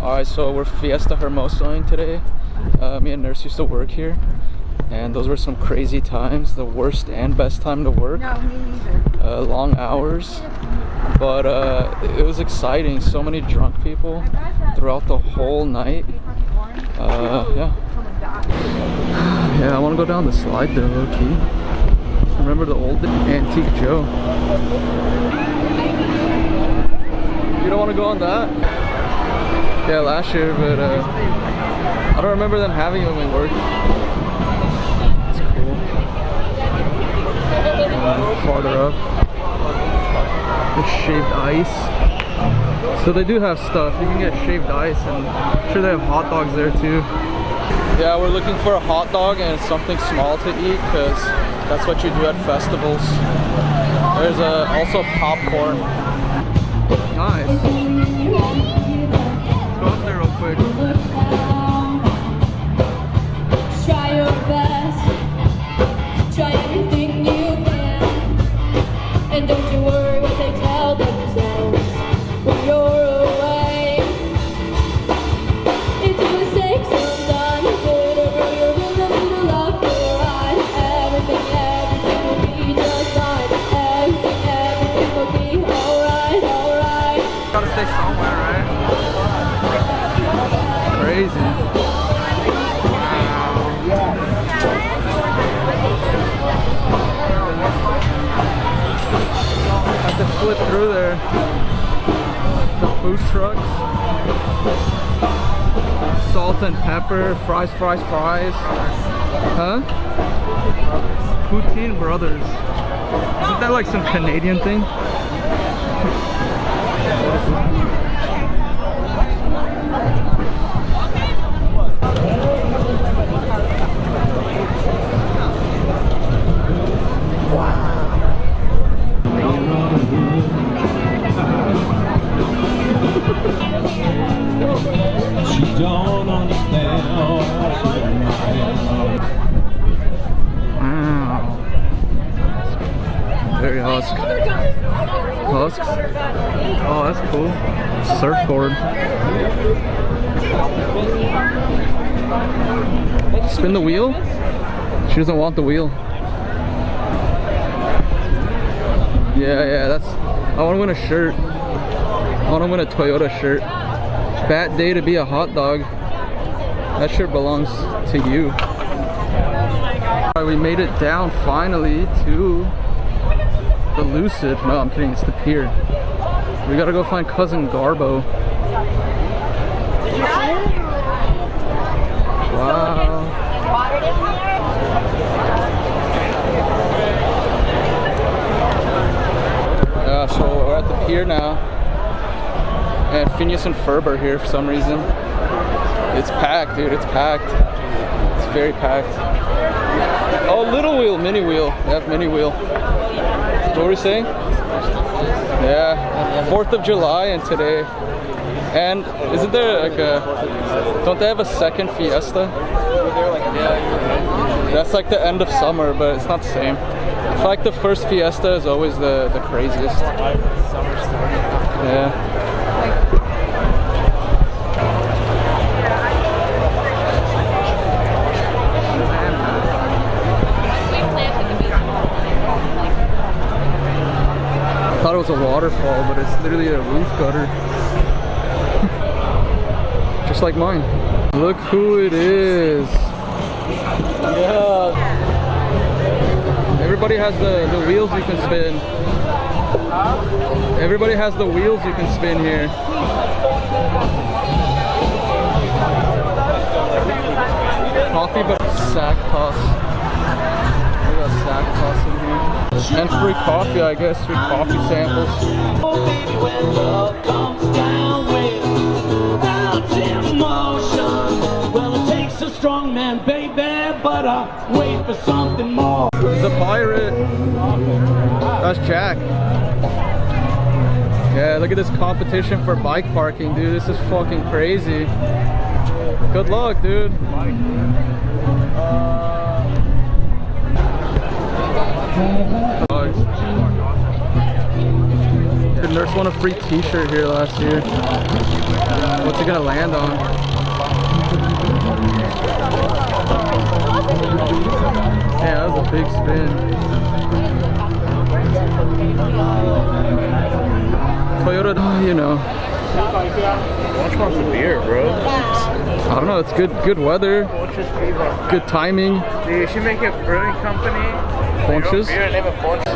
Alright, so we're Fiesta Hermosa today. Me and Nurse used to work here, and those were some crazy times. The worst and best time to work. No, me neither. Long hours, but it was exciting. So many drunk people throughout the whole night. Yeah, I want to go down the slide though, low-key. Remember the old Antique Joe? You don't want to go on that? Yeah, last year, but I don't remember them having it when we worked. It's cool. Farther up, there's shaved ice. So they do have stuff. You can get shaved ice, and I'm sure they have hot dogs there too. Yeah, we're looking for a hot dog and something small to eat, because that's what you do at festivals. There's also popcorn. Nice. Let's go up there real quick. Try your best, try everything you can, and don't you worry what they tell themselves when you're away. It's a mistake sometimes, whatever you're in the middle of your eyes. Everything will be just fine. Everything will be alright. Gotta stay somewhere, right? Crazy. Have to flip through there. The food trucks. Salt and pepper, fries. Huh? Poutine Brothers. Isn't that like some Canadian thing? She don't understand. Wow. Very husk. Husks? Oh, that's cool. Surfboard. Spin the wheel? She doesn't want the wheel. Yeah, that's... I want to win a shirt. I want to win a Toyota shirt. Bad day to be a hot dog. That shirt belongs to you. Alright, we made it down finally to the Lucid. No, I'm kidding, it's the pier. We gotta go find Cousin Garbo. Wow. Yeah, so we're at the pier now. And Phineas and Ferb are here for some reason. It's packed, dude, it's packed. It's very packed. Oh, little wheel, mini wheel. They have mini wheel. What were we saying? Yeah, 4th of July and today. And isn't there like don't they have a second Fiesta? That's like the end of summer, but it's not the same. I feel like the first Fiesta is always the craziest. Yeah. I thought it was a waterfall, but it's literally a roof gutter. Just like mine. Look who it is. Yeah. Everybody has the wheels you can spin. Everybody has the wheels you can spin here. Coffee, but sack toss. We got sack toss in here. And free coffee, I guess. Free coffee samples. Oh, baby, when love comes down without emotion. Well, it takes a strong man, baby, but I wait for something more. He's a pirate. That's Jack. Yeah, look at this competition for bike parking, dude. This is fucking crazy. Good luck, dude. The nurse won a free t-shirt here last year. What's it gonna land on? Yeah, that was a big spin. Toyota, you know. Watch wants a beer, bro. I don't know, it's good weather, good timing. Dude, you should make a brewing company. Ponches. Beer, name it Ponches.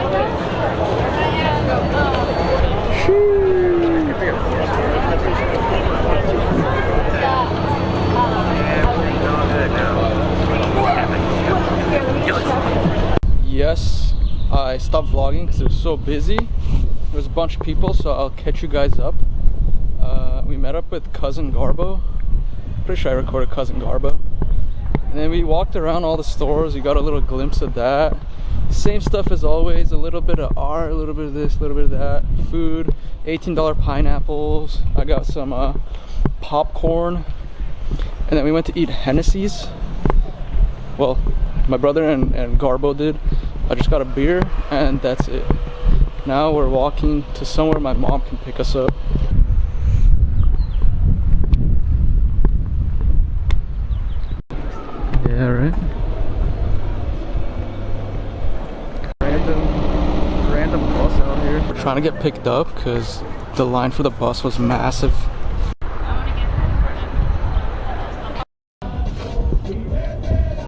Yes, I stopped vlogging because it was so busy. There was a bunch of people, so I'll catch you guys up. We met up with Cousin Garbo. Pretty sure I recorded Cousin Garbo. And then we walked around all the stores. We got a little glimpse of that. Same stuff as always, a little bit of art, a little bit of this, a little bit of that. Food, $18 pineapples. I got some popcorn. And then we went to eat Hennessy's. Well, my brother and Garbo did. I just got a beer and that's it. Now we're walking to somewhere my mom can pick us up. Yeah, right? Random bus out here. We're trying to get picked up because the line for the bus was massive.